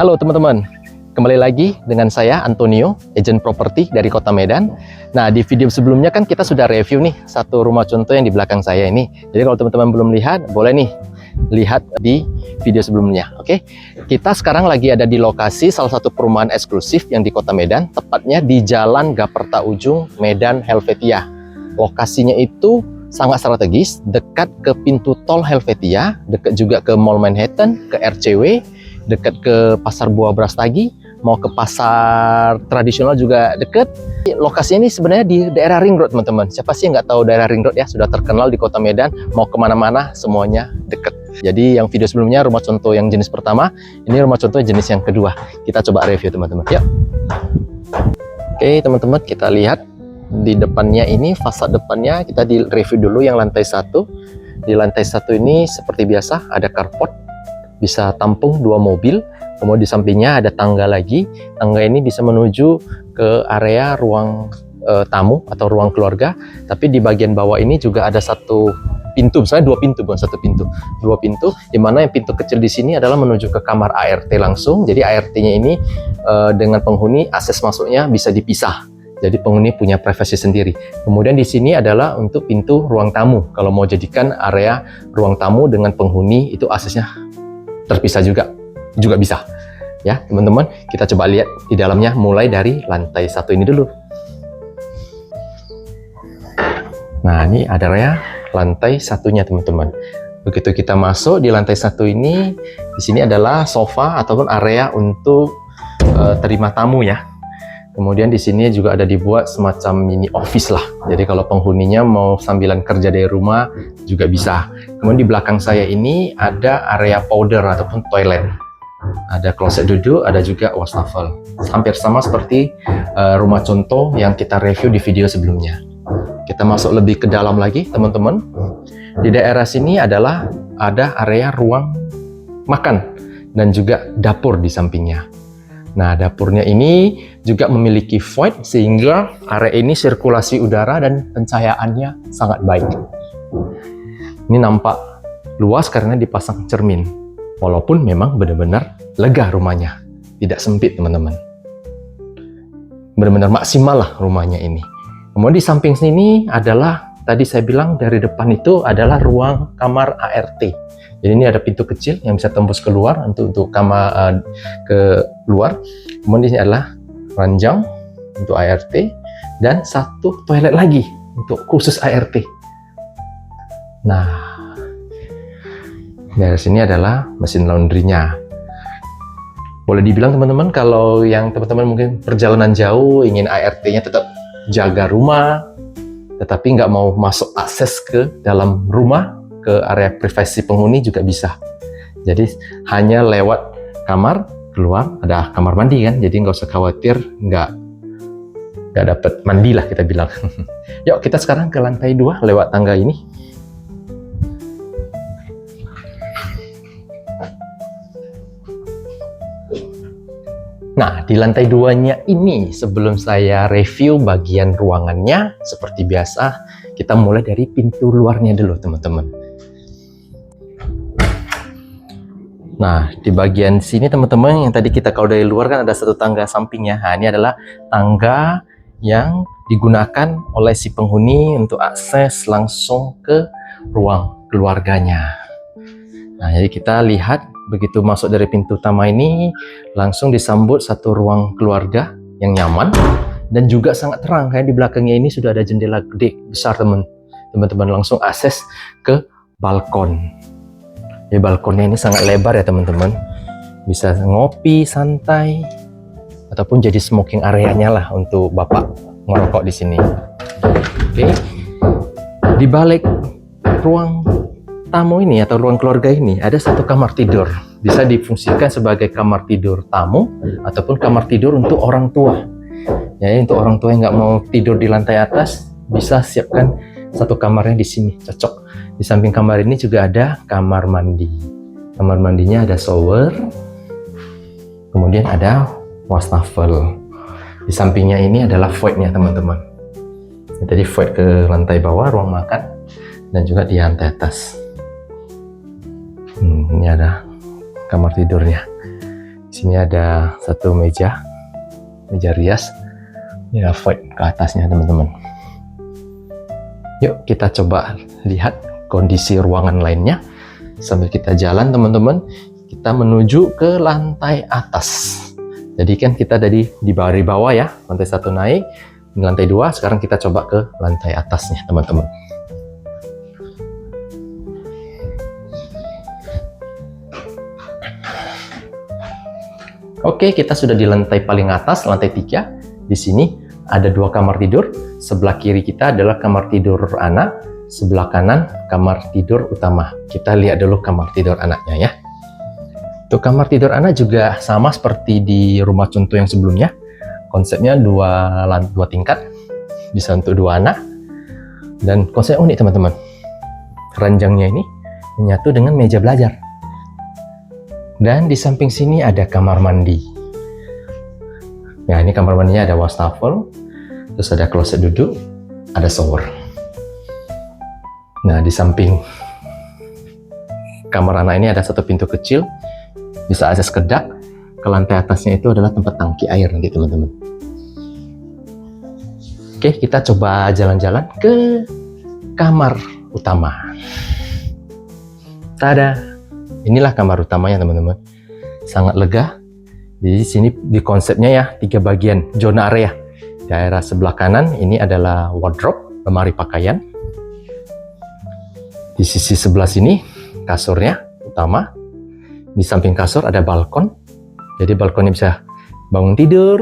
Halo teman-teman, kembali lagi dengan saya Antonio, agen properti dari Kota Medan. Nah, di video sebelumnya kan kita sudah review nih satu rumah contoh yang di belakang saya ini. Jadi kalau teman-teman belum lihat, boleh nih lihat di video sebelumnya. Oke, kita sekarang lagi ada di lokasi salah satu perumahan eksklusif yang di Kota Medan, tepatnya di Jalan Gaperta Ujung, Medan Helvetia. Lokasinya itu sangat strategis, dekat ke pintu tol Helvetia, dekat juga ke Mall Manhattan, ke RCW, dekat ke Pasar Buah Brastagi, mau ke pasar tradisional juga dekat. Lokasinya ini sebenarnya di daerah Ring Road, teman-teman. Siapa sih yang nggak tahu daerah Ring Road ya? Sudah terkenal di Kota Medan, mau kemana-mana semuanya dekat. Jadi yang video sebelumnya rumah contoh yang jenis pertama, ini rumah contoh jenis yang kedua. Kita coba review teman-teman. Yuk. Oke teman-teman, kita lihat di depannya ini, fasad depannya kita di review dulu yang lantai 1. Di lantai 1 ini seperti biasa ada carport, bisa tampung 2 mobil. Kemudian di sampingnya ada tangga lagi. Tangga ini bisa menuju ke area ruang tamu atau ruang keluarga. Tapi di bagian bawah ini juga ada satu pintu, misalnya 2 pintu, bukan 1 pintu, 2 pintu. Dimana yang pintu kecil di sini adalah menuju ke kamar ART langsung. Jadi ART-nya ini dengan penghuni akses masuknya bisa dipisah. Jadi penghuni punya privasi sendiri. Kemudian di sini adalah untuk pintu ruang tamu. Kalau mau jadikan area ruang tamu dengan penghuni itu aksesnya terpisah juga bisa ya teman-teman. Kita coba lihat di dalamnya mulai dari lantai 1 ini dulu. Nah, ini ada area lantai 1-nya teman-teman. Begitu kita masuk di lantai 1 ini, di sini adalah sofa ataupun area untuk terima tamu ya. Kemudian di sini juga ada dibuat semacam mini office lah. Jadi kalau penghuninya mau sambilan kerja dari rumah juga bisa. Kemudian di belakang saya ini ada area powder ataupun toilet. Ada kloset duduk, ada juga wastafel. Hampir sama seperti rumah contoh yang kita review di video sebelumnya. Kita masuk lebih ke dalam lagi, teman-teman. Di daerah sini adalah ada area ruang makan dan juga dapur di sampingnya. Nah, dapurnya ini juga memiliki void sehingga area ini sirkulasi udara dan pencahayaannya sangat baik. Ini nampak luas karena dipasang cermin. Walaupun memang benar-benar lega rumahnya. Tidak sempit, teman-teman. Benar-benar maksimal lah rumahnya ini. Kemudian di samping sini adalah, tadi saya bilang dari depan itu adalah ruang kamar ART. Jadi ini ada pintu kecil yang bisa tembus keluar untuk kamar ke luar. Kemudian ini adalah ranjang untuk ART dan satu toilet lagi untuk khusus ART. Nah, dari sini adalah mesin laundrynya. Boleh dibilang teman-teman kalau yang teman-teman mungkin perjalanan jauh ingin ART-nya tetap jaga rumah, tetapi nggak mau masuk akses ke dalam rumah, ke area privasi penghuni juga bisa. Jadi hanya lewat kamar keluar, ada kamar mandi kan, jadi nggak usah khawatir nggak dapat mandi lah kita bilang. Yuk kita sekarang ke lantai 2 lewat tangga ini. Nah, di lantai 2-nya ini sebelum saya review bagian ruangannya, seperti biasa kita mulai dari pintu luarnya dulu teman-teman. Nah, di bagian sini teman-teman yang tadi kita kalau dari luar kan ada satu tangga sampingnya. Nah, ini adalah tangga yang digunakan oleh si penghuni untuk akses langsung ke ruang keluarganya. Nah, jadi kita lihat begitu masuk dari pintu utama ini langsung disambut satu ruang keluarga yang nyaman dan juga sangat terang. Kayak di belakangnya ini sudah ada jendela gede besar teman-teman, langsung akses ke balkon. Ya, balkonnya ini sangat lebar ya teman-teman, bisa ngopi santai ataupun jadi smoking area-nya lah untuk bapak ngerokok di sini. Oke, di balik ruang tamu ini atau ruang keluarga ini ada satu kamar tidur, bisa difungsikan sebagai kamar tidur tamu ataupun kamar tidur untuk orang tua. Ya, untuk orang tua yang nggak mau tidur di lantai atas bisa siapkan satu kamarnya di sini, cocok. Di samping kamar ini juga ada kamar mandi. Kamar mandinya ada shower, kemudian ada wastafel. Di sampingnya ini adalah void-nya teman-teman. Jadi void ke lantai bawah, ruang makan, dan juga di lantai atas. Ini ada kamar tidurnya. Di Sini ada satu meja rias. Ini ada void ke atasnya teman-teman. Yuk kita coba lihat kondisi ruangan lainnya. Sambil kita jalan teman-teman, kita menuju ke lantai atas. Jadi kan kita tadi di bawah ya, lantai 1 naik, di lantai 2, sekarang kita coba ke lantai atasnya teman-teman. Oke, kita sudah di lantai paling atas, lantai 3. Di sini ada 2 kamar tidur. Sebelah kiri kita adalah kamar tidur anak, sebelah kanan kamar tidur utama. Kita lihat dulu kamar tidur anaknya ya. Untuk kamar tidur anak juga sama seperti di rumah contoh yang sebelumnya. Konsepnya dua tingkat, bisa untuk 2 anak. Dan konsep unik teman-teman. Ranjangnya ini menyatu dengan meja belajar. Dan di samping sini ada kamar mandi. Nah, ini kamar mandinya ada wastafel, terus ada kloset duduk, ada shower. Nah, di samping kamar anak ini ada satu pintu kecil, bisa akses ke dak. Ke lantai atasnya itu adalah tempat tangki air nanti teman-teman. Oke, kita coba jalan-jalan ke kamar utama. Tada! Inilah kamar utamanya teman-teman. Sangat lega. Di sini di konsepnya ya 3 bagian zona area. Daerah sebelah kanan ini adalah wardrobe, lemari pakaian. Di sisi sebelah sini kasurnya utama. Di samping kasur ada balkon. Jadi balkonnya bisa bangun tidur,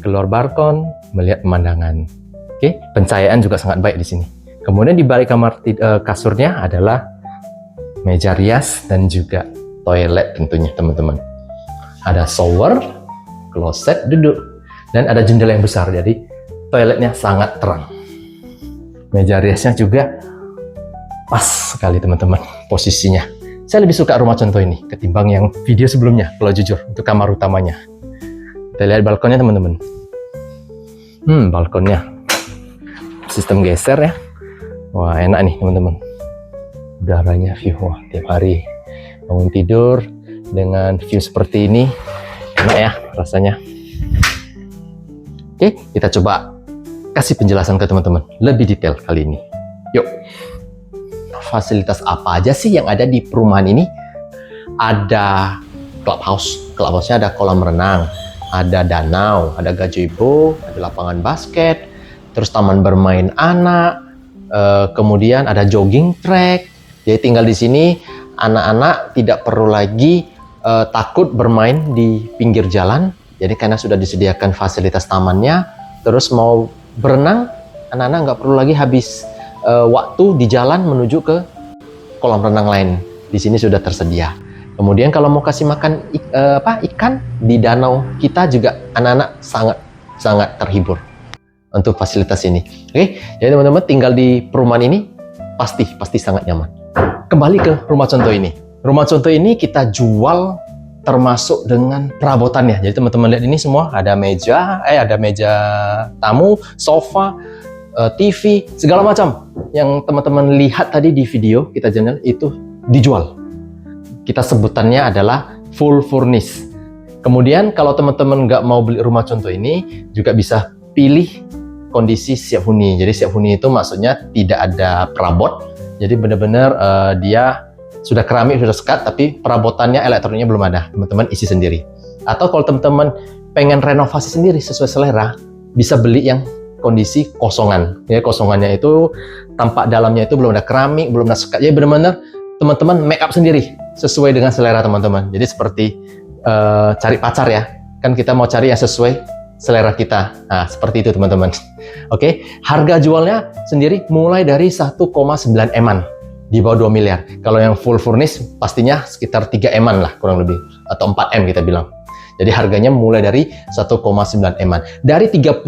keluar balkon, melihat pemandangan. Oke, pencahayaan juga sangat baik di sini. Kemudian di balik kamar kasurnya adalah meja rias dan juga toilet tentunya teman-teman. Ada shower, kloset duduk, dan ada jendela yang besar. Jadi toiletnya sangat terang. Meja riasnya juga pas sekali teman-teman posisinya. Saya lebih suka rumah contoh ini ketimbang yang video sebelumnya, kalau jujur, untuk kamar utamanya. Kita lihat balkonnya teman-teman. Balkonnya sistem geser ya. Wah, enak nih teman-teman. Udaranya view, wah, tiap hari bangun tidur dengan view seperti ini, enak ya rasanya. Oke, kita coba kasih penjelasan ke teman-teman lebih detail kali ini. Yuk. Fasilitas apa aja sih yang ada di perumahan ini? Ada clubhouse. Clubhouse-nya ada kolam renang, ada danau, ada gazebo, ada lapangan basket, terus taman bermain anak, kemudian ada jogging track. Jadi tinggal di sini anak-anak tidak perlu lagi takut bermain di pinggir jalan. Jadi karena sudah disediakan fasilitas tamannya, terus mau berenang, anak-anak nggak perlu lagi habis waktu di jalan menuju ke kolam renang lain. Di sini sudah tersedia. Kemudian kalau mau kasih makan ikan di danau kita juga, anak-anak sangat terhibur untuk fasilitas ini. Oke, jadi teman-teman tinggal di perumahan ini pasti sangat nyaman. Kembali ke rumah contoh ini. Rumah contoh ini kita jual termasuk dengan perabotannya. Jadi teman-teman lihat ini semua ada meja tamu, sofa, TV, segala macam yang teman-teman lihat tadi di video kita jalan itu dijual. Kita sebutannya adalah full furnish. Kemudian kalau teman-teman nggak mau beli rumah contoh ini, juga bisa pilih kondisi siap huni. Jadi siap huni itu maksudnya tidak ada perabot. Jadi benar-benar dia sudah keramik, sudah sekat, tapi perabotannya, elektroniknya belum ada. Teman-teman isi sendiri. Atau kalau teman-teman pengen renovasi sendiri sesuai selera, bisa beli yang kondisi kosongan. Ya, kosongannya itu tampak dalamnya itu belum ada keramik, belum ada sekat. Jadi benar-benar teman-teman make up sendiri sesuai dengan selera teman-teman. Jadi seperti cari pacar ya. Kan kita mau cari yang sesuai selera kita. Nah, seperti itu teman-teman. Oke, harga jualnya sendiri mulai dari 1,9 M-an. Di bawah 2 miliar. Kalau yang full furnish pastinya sekitar 3 M-an lah kurang lebih. Atau 4 M kita bilang. Jadi harganya mulai dari 1,9 M-an. Dari 35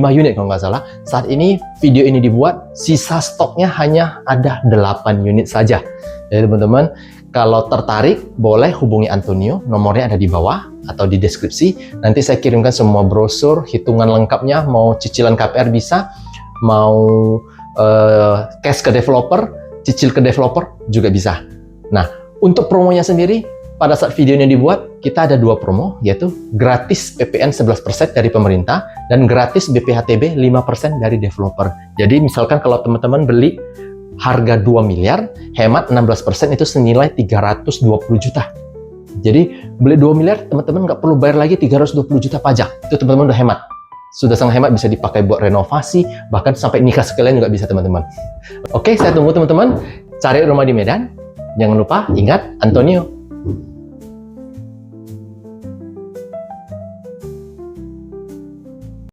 unit kalau nggak salah. Saat ini video ini dibuat, sisa stoknya hanya ada 8 unit saja. Jadi teman-teman, kalau tertarik boleh hubungi Antonio, nomornya ada di bawah atau di deskripsi. Nanti saya kirimkan semua brosur, hitungan lengkapnya, mau cicilan KPR bisa, mau cash ke developer, cicil ke developer juga bisa. Nah, untuk promonya sendiri pada saat videonya dibuat, kita ada dua promo, yaitu gratis PPN 11% dari pemerintah dan gratis BPHTB 5% dari developer. Jadi misalkan kalau teman-teman beli harga 2 miliar, hemat 16% itu senilai 320 juta. Jadi beli 2 miliar, teman-teman nggak perlu bayar lagi 320 juta pajak. Itu teman-teman udah hemat. Sudah sangat hemat, bisa dipakai buat renovasi, bahkan sampai nikah sekalian juga bisa teman-teman. Oke, saya tunggu teman-teman. Cari rumah di Medan. Jangan lupa, ingat Antonio.